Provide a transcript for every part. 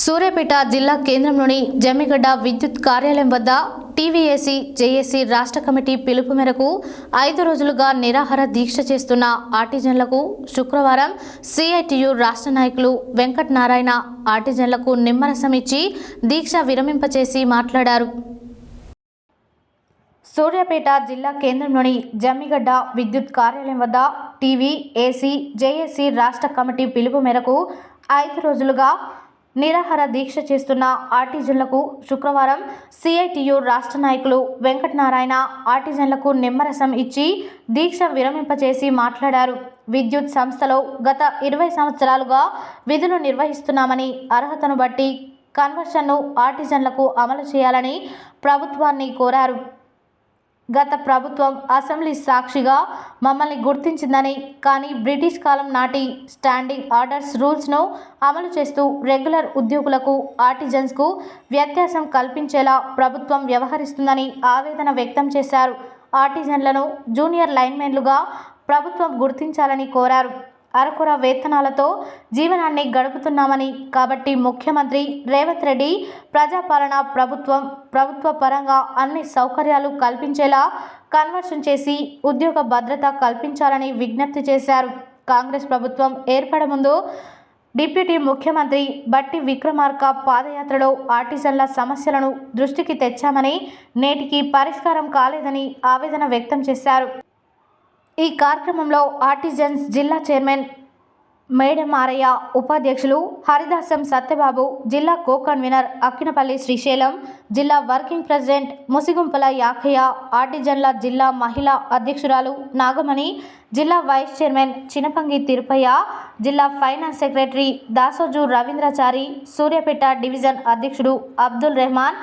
సూర్యాపేట జిల్లా కేంద్రంలోని జమ్మిగడ్డ విద్యుత్ కార్యాలయం వద్ద టీవీఏసీ జేఏసీ రాష్ట్ర కమిటీ పిలుపు మేరకు 5 రోజులుగా నిరాహార దీక్ష చేస్తున్న ఆర్టిజన్లకు శుక్రవారం సిఐటియు రాష్ట్ర నాయకులు వెంకట నారాయణ ఆర్టిజన్లకు నిమ్మరసం ఇచ్చి దీక్ష విరమింపచేసి మాట్లాడారు. సూర్యాపేట జిల్లా కేంద్రంలోని జమ్మిగడ్డ విద్యుత్ కార్యాలయం వద్ద టీవీఏసీ జేఏసీ రాష్ట్ర కమిటీ పిలుపు మేరకు 5 రోజులుగా నిరాహార దీక్ష చేస్తున్న ఆర్టిజన్లకు శుక్రవారం సిఐటియు రాష్ట్ర నాయకులు వెంకట నారాయణ ఆర్టిజన్లకు నిమ్మరసం ఇచ్చి దీక్ష విరమింపచేసి మాట్లాడారు. విద్యుత్ సంస్థలో గత 20 సంవత్సరాలుగా విధులు నిర్వహిస్తున్నామని అర్హతను బట్టి కన్వర్షన్ను ఆర్టిజన్లకు అమలు చేయాలని ప్రభుత్వాన్ని కోరారు. గత ప్రభుత్వం అసెంబ్లీ సాక్షిగా మమ్మల్ని గుర్తించిందని, కానీ బ్రిటిష్ కాలం నాటి స్టాండింగ్ ఆర్డర్స్ రూల్స్ను అమలు చేస్తూ రెగ్యులర్ ఉద్యోగులకు ఆర్టిజన్స్కు వ్యత్యాసం కల్పించేలా ప్రభుత్వం వ్యవహరిస్తుందని ఆవేదన వ్యక్తం చేశారు. ఆర్టిజన్లను జూనియర్ లైన్మెన్లుగా ప్రభుత్వం గుర్తించాలని కోరారు. అరకొర వేతనాలతో జీవనాన్ని గడుపుతున్నామని, కాబట్టి ముఖ్యమంత్రి రేవంత్ రెడ్డి ప్రజాపాలన ప్రభుత్వ పరంగా అన్ని సౌకర్యాలు కల్పించేలా కన్వర్షన్ చేసి ఉద్యోగ భద్రత కల్పించాలని విజ్ఞప్తి చేశారు. కాంగ్రెస్ ప్రభుత్వం ఏర్పడే ముందు డిప్యూటీ ముఖ్యమంత్రి బట్టి విక్రమార్క పాదయాత్రలో ఆర్టిజన్ల సమస్యలను దృష్టికి తెచ్చామని, నేటికి పరిష్కారం కాలేదని ఆవేదన వ్యక్తం చేశారు. ఈ కార్యక్రమంలో ఆర్టిజన్స్ జిల్లా చైర్మన్ మేడం మారయ్య, ఉపాధ్యక్షులు హరిదాసం సత్యబాబు, జిల్లా కో కన్వీనర్ అక్కినపల్లి శ్రీశైలం, జిల్లా వర్కింగ్ ప్రెసిడెంట్ ముసిగుంపల యాకయ్య, ఆర్టిజన్ల జిల్లా మహిళా అధ్యక్షురాలు నాగమణి, జిల్లా వైస్ చైర్మన్ చినపంగి తిరుపయ్య, జిల్లా finance secretary Dasoju Ravindrachari, Suryapet division అధ్యక్షుడు Abdul Rehman,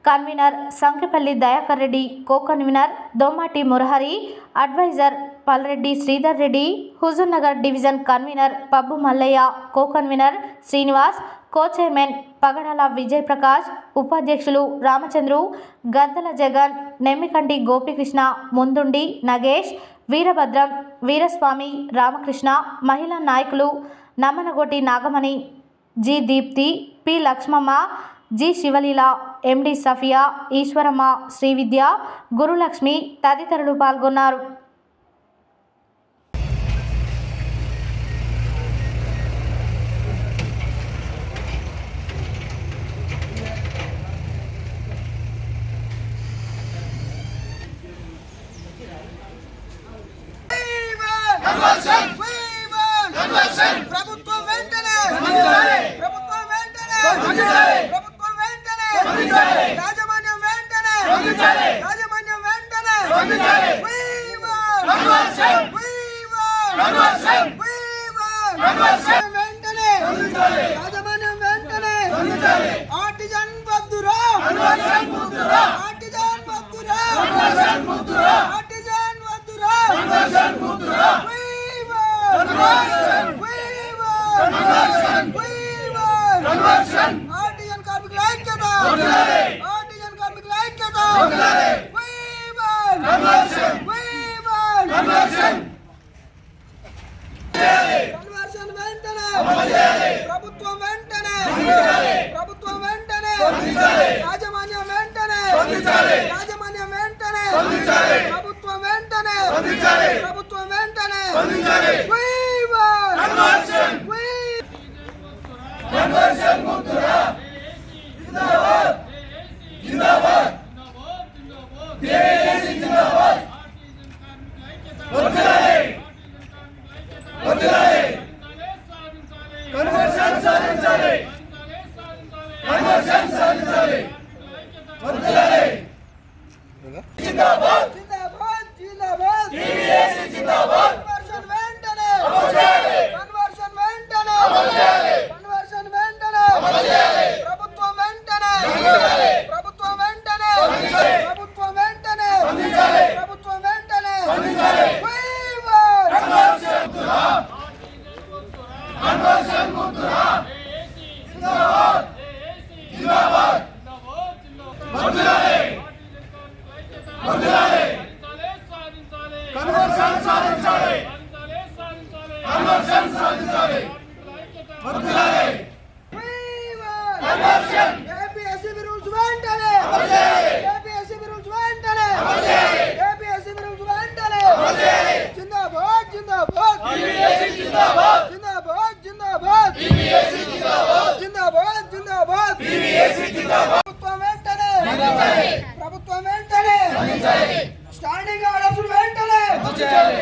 convener Sankepalli Dayakar Reddy, co convener Dommati Murahari, adviser Palreddy Sridhar Reddy, Huzur Nagar division convener Pabbu Mallaiah, co convener Srinivas, co chairman Pagadala Vijay Prakash, ఉపాధ్యక్షులు రామచంద్రు, గద్దల జగన్, నెమ్మికంటి గోపికృష్ణ, ముందుండి నగేష్, వీరభద్రం, వీరస్వామి, రామకృష్ణ, మహిళా నాయకులు Nammanagoti Nagamani, G Deepti, P Lakshmamma, G Sivaleela, MD Safiya, Eswaramma, Srividya, Gurulakshmi తదితరులు పాల్గొన్నారు. చేయాలి